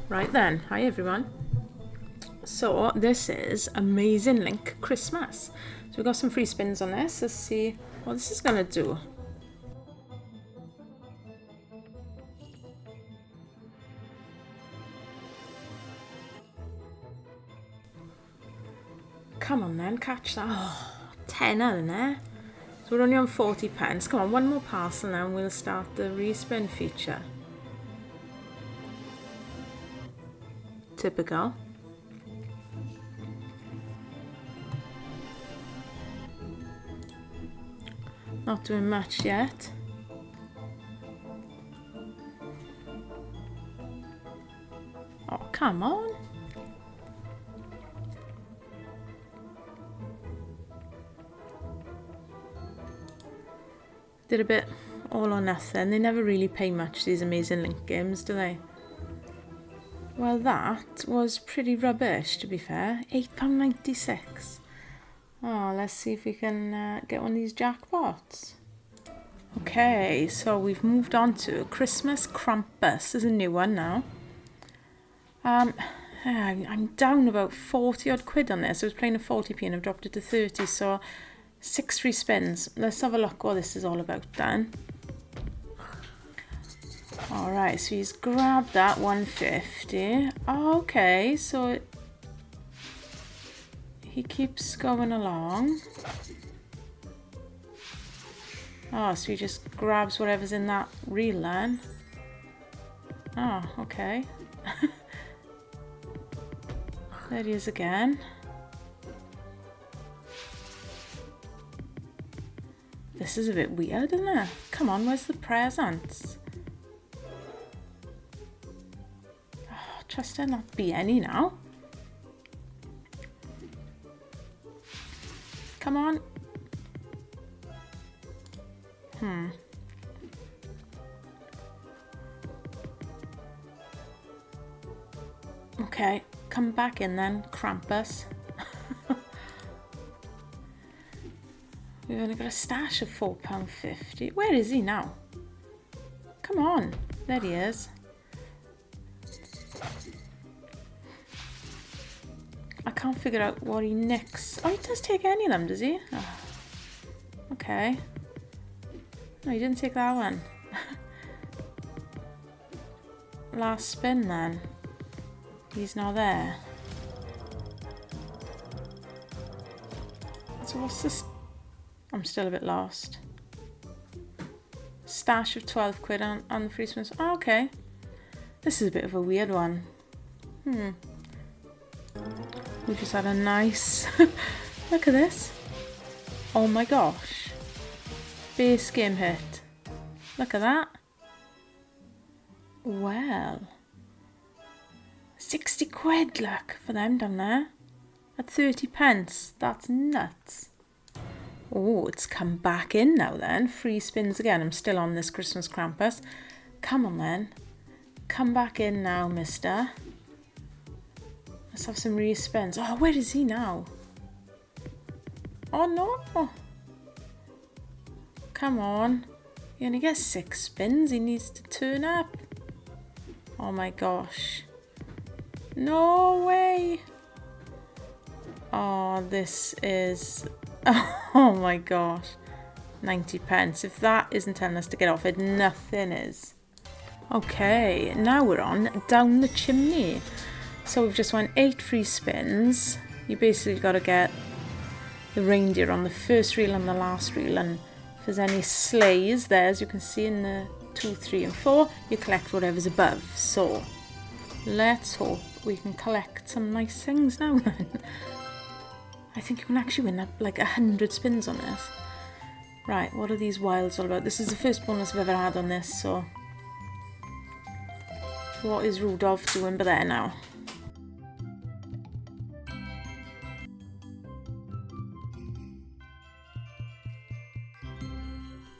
Right then, hi everyone. So this is Amazing Link Christmas. So we've got some free spins on this. Let's see what this is gonna do. Come on then, catch that. Oh, tenner in there. So we're only on 40 pence. Come on, one more parcel now and we'll start the respin feature. Typical. Not doing much yet. Oh, come on. Did a bit all or nothing. They never really pay much, these Amazing Link games, do they? Well, that was pretty rubbish, to be fair. £8.96. Oh, let's see if we can get one of these jackpots. Okay, so we've moved on to Christmas Krampus. There's a new one now. I'm down about 40 odd quid on this. I was playing at 40p and I've dropped it to 30, so 6 free spins. Let's have a look what this is all about then. Alright, so he's grabbed that 150. Oh, okay, so he keeps going along. Oh, so he just grabs whatever's in that reel then. Oh, okay. There he is again. This is a bit weird, isn't it? Come on, where's the presents? Oh, trust there not be any now. Come on. Okay, come back in then, Krampus. We've only got a stash of £4.50. Where is he now? Come on, there he is. I can't figure out what he nicks. Oh, he does take any of them, does he? Oh. Okay. No, he didn't take that one. Last spin then. He's not there. So what's this? I'm still a bit lost. Stash of 12 quid on the free spins. Oh, okay. This is a bit of a weird one. We just had a nice... Look at this. Oh my gosh. Base game hit. Look at that. Well. 60 quid, look, for them down there. At 30 pence. That's nuts. Oh, it's come back in now then. Free spins again. I'm still on this Christmas Krampus. Come on then. Come back in now, mister. Let's have some re-spins. Oh, where is he now? Oh no. Come on. He only gets 6 spins. He needs to turn up. Oh my gosh. No way. Oh, this is... Oh my gosh. 90 pence. If that isn't telling us to get off it, nothing is. Okay, now we're on Down the Chimney. So we've just won 8 free spins. You basically got to get the reindeer on the first reel and the last reel. And if there's any sleighs there, as you can see in the 2, 3 and 4, you collect whatever's above. So let's hope we can collect some nice things now then. I think you can actually win like 100 spins on this. Right, what are these wilds all about? This is the first bonus I've ever had on this, so... What is Rudolph doing by there now?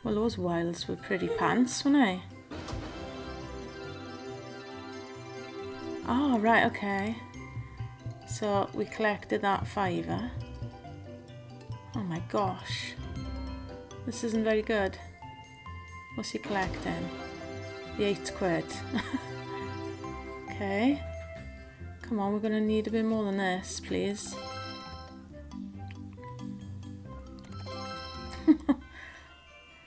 Well, those wilds were pretty pants, weren't they? Oh, right, okay. So we collected that £5. Oh my gosh. This isn't very good. What's he collecting? The 8 quid. Okay. Come on, we're going to need a bit more than this, please.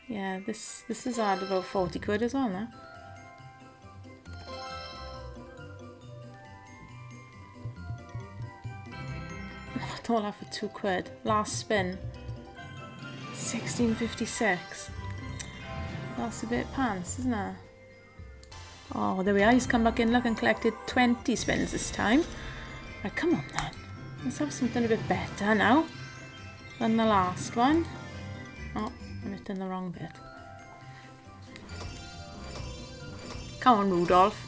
Yeah, this is hard, about 40 quid as well now. What all that for 2 quid? Last spin. 16.56. That's a bit pants, isn't it? Oh, there we are. He's come back in, look, and collected 20 spins this time. Right, come on then. Let's have something a bit better now than the last one. Oh, I'm hitting the wrong bit. Come on, Rudolph.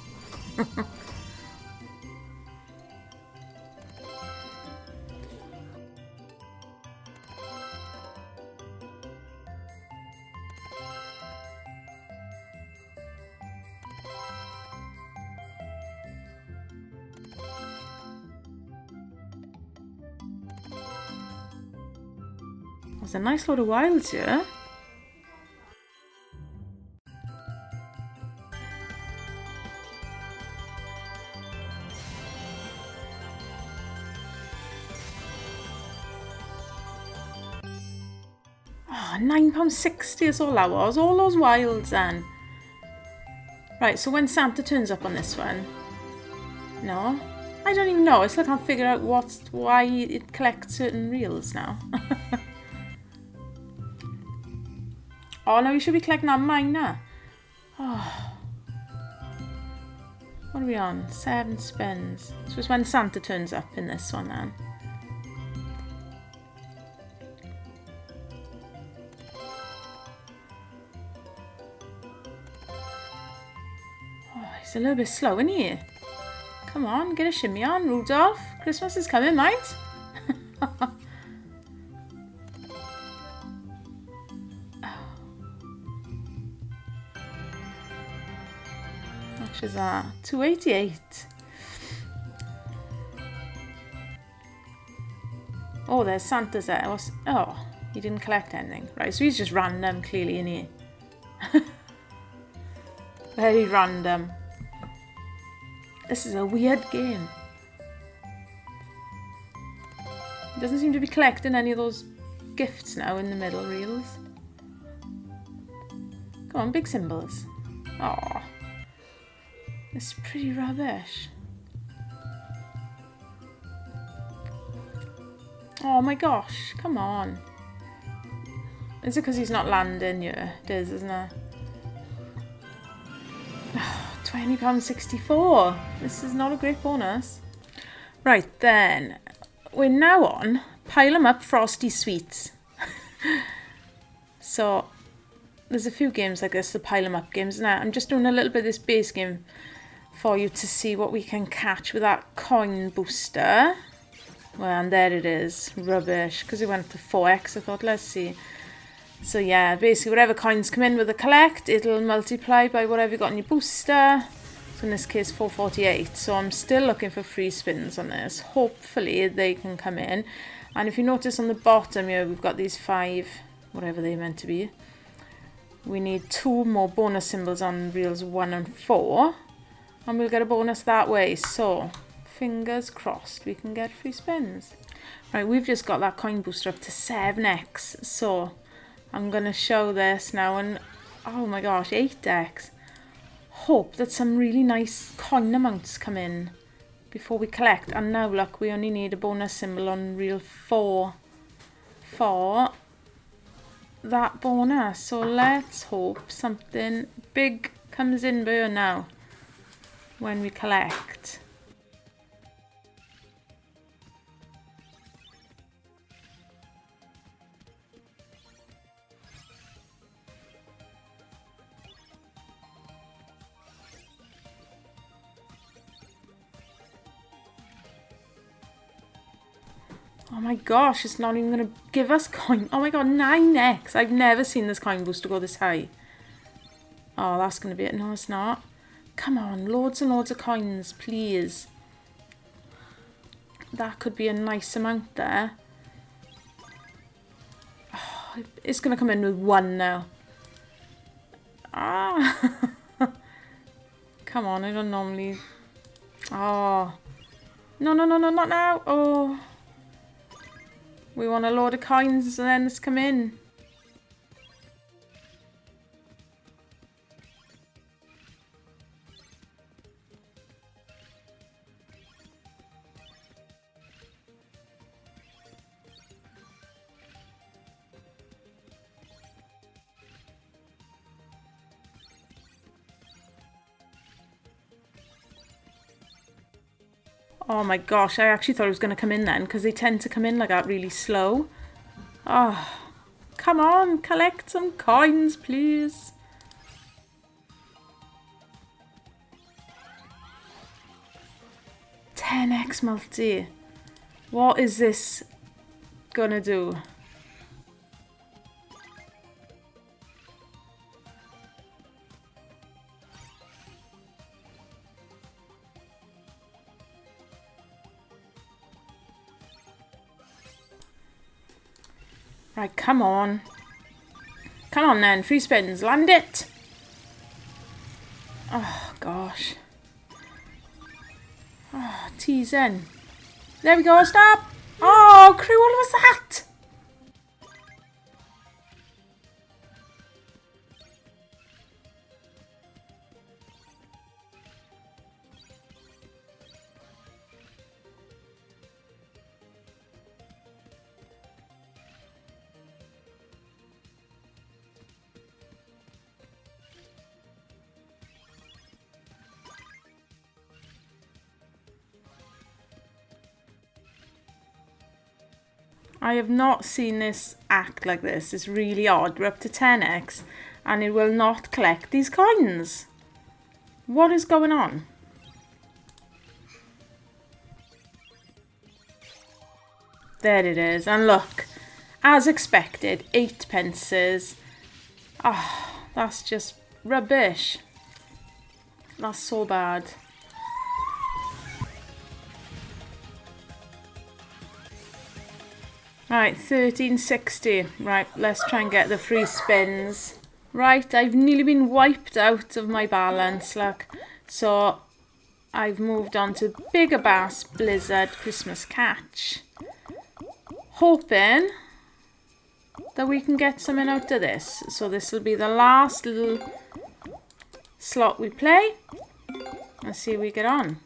There's a nice lot of wilds here. Oh, £9.60 is all that was. All those wilds then. Right, so when Santa turns up on this one. No? I don't even know. I still can't figure out why it collects certain reels now. Oh no, you should be collecting that minor. Oh. What are we on? 7 spins. So it's when Santa turns up in this one then. Oh, he's a little bit slow, isn't he? Come on, get a shimmy on, Rudolph. Christmas is coming, mate. Is that 288? Oh, there's Santa's there. Oh, he didn't collect anything. Right, so he's just random, clearly, isn't he? Very random. This is a weird game. He doesn't seem to be collecting any of those gifts now in the middle reels. Come on, big symbols. Oh. It's pretty rubbish. Oh my gosh, come on. Is it because he's not landing? Yeah, it is, isn't it? Oh, £20.64. This is not a great bonus. Right then, we're now on Pile 'em Up Frosty Sweets. So, there's a few games like this, the Pile 'em Up games. Now, I'm just doing a little bit of this base game for you to see what we can catch with that coin booster. Well, and there it is. Rubbish, because it went to 4x. I thought, let's see. So yeah, basically whatever coins come in with the collect, it'll multiply by whatever you got in your booster. So in this case, 448. So I'm still looking for free spins on this. Hopefully they can come in. And if you notice on the bottom here, we've got these 5, whatever they're meant to be. We need 2 more bonus symbols on reels 1 and 4. And we'll get a bonus that way. So, fingers crossed we can get free spins. Right, we've just got that coin booster up to 7x. So, I'm going to show this now. And, oh my gosh, 8x. Hope that some really nice coin amounts come in before we collect. And now, look, we only need a bonus symbol on reel 4 for that bonus. So, let's hope something big comes in here now when we collect. Oh my gosh, it's not even going to give us coin. Oh my god, 9x. I've never seen this coin booster go this high. Oh, that's going to be it. No, it's not. Come on, loads and loads of coins, please. That could be a nice amount there. Oh, it's going to come in with 1 now. Ah! Come on, I don't normally... Oh, No, no, no, no, not now. Oh. We want a load of coins and then let's come in. Oh my gosh, I actually thought it was going to come in then because they tend to come in like that really slow. Oh, come on, collect some coins, please. $10x multi. What is this gonna do? Right, come on. Come on then, free spins, land it! Oh, gosh. Oh, tease in. There we go, stop! Oh, crew, what was that? I have not seen this act like this. It's really odd. We're up to 10x and it will not collect these coins. What is going on? There it is. And look, as expected, 8 pences. Oh, that's just rubbish. That's so bad. Right, 1360. Right, let's try and get the free spins. Right, I've nearly been wiped out of my balance, look. So, I've moved on to Bigger Bass Blizzard Christmas Catch. Hoping that we can get something out of this. So this will be the last little slot we play. Let's see how we get on.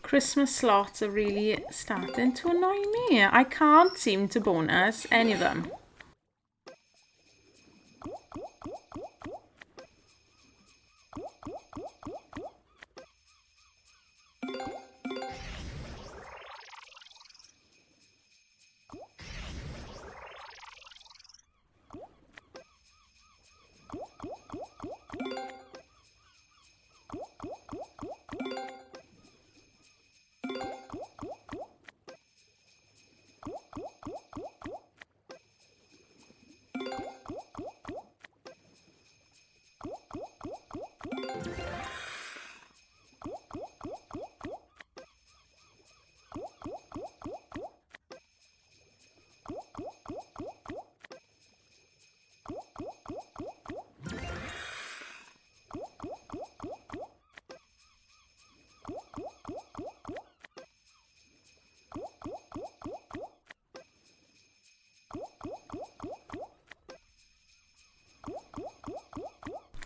Christmas slots are really starting to annoy me. I can't seem to bonus any of them.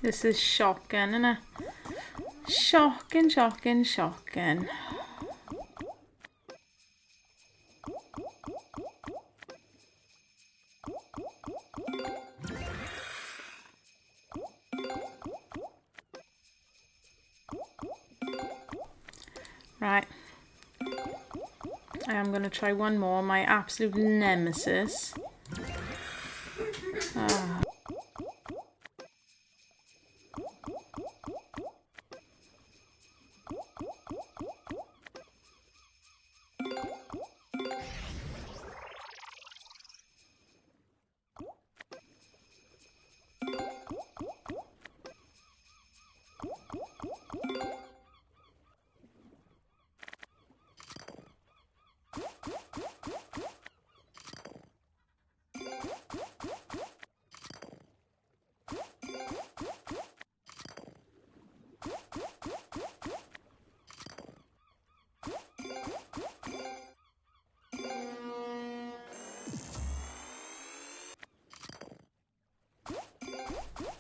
This is shocking, isn't it? Shocking, shocking, shocking. Right. I am going to try one more, my absolute nemesis.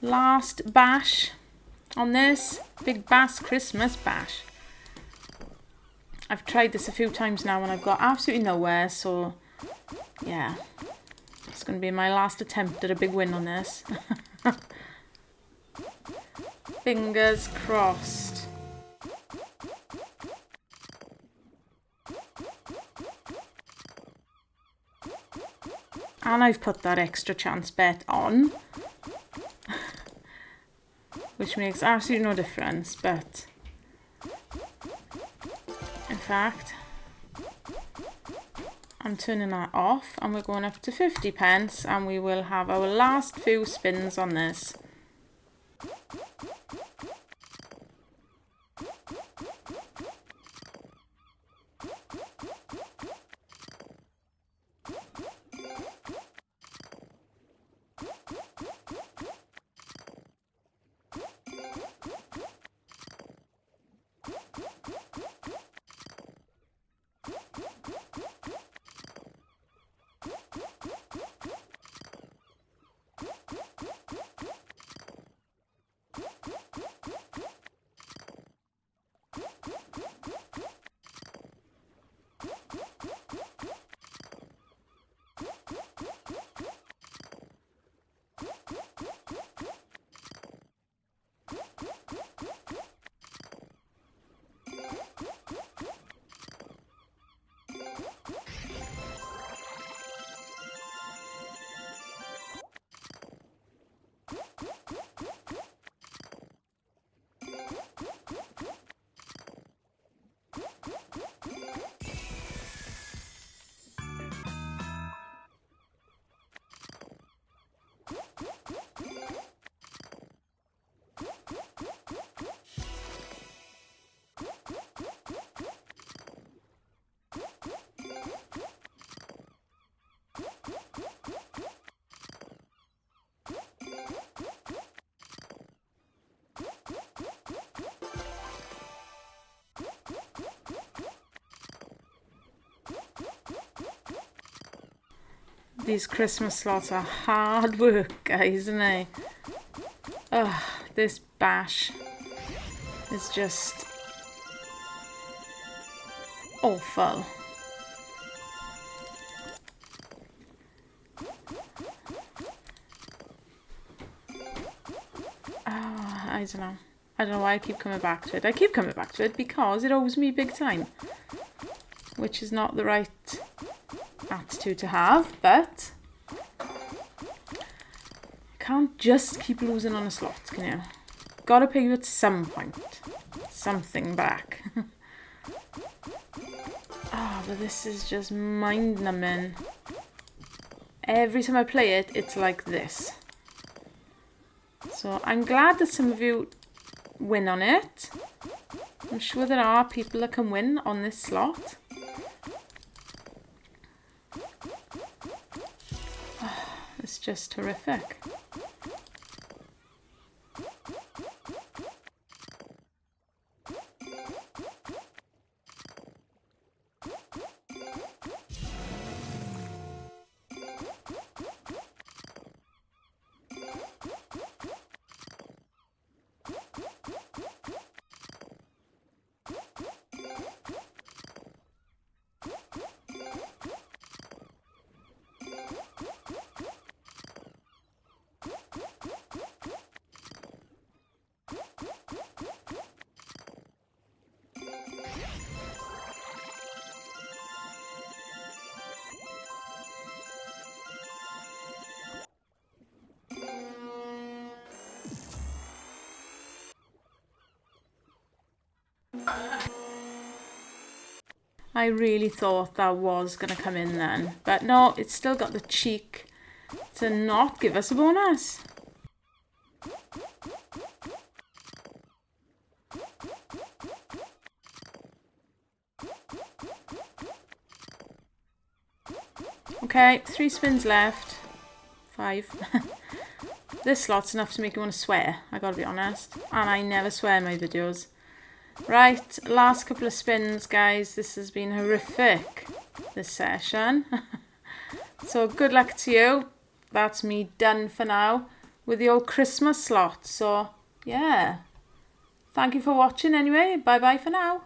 Last bash on this Big Bass Christmas bash. I've tried this a few times now and I've got absolutely nowhere, so yeah, it's going to be my last attempt at a big win on this. Fingers crossed. And I've put that extra chance bet on, which makes absolutely no difference, but in fact, I'm turning that off and we're going up to 50 pence and we will have our last few spins on this. These Christmas slots are hard work, guys, isn't they? Ugh, this bash is just awful. I don't know. I don't know why I keep coming back to it. I keep coming back to it because it owes me big time, which is not the right attitude to have, but you can't just keep losing on a slot, can you? Gotta pay you at some point something back. But this is just mind-numbing. Every time I play it, it's like this. So I'm glad that some of you win on it. I'm sure there are people that can win on this slot. It's just horrific. I really thought that was going to come in then. But no, it's still got the cheek to not give us a bonus. Okay, 3 spins left. 5. This slot's enough to make you want to swear, I gotta be honest. And I never swear in my videos. Right, last couple of spins, guys. This has been horrific, this session. So good luck to you. That's me done for now with the old Christmas slot. So, yeah. Thank you for watching anyway. Bye-bye for now.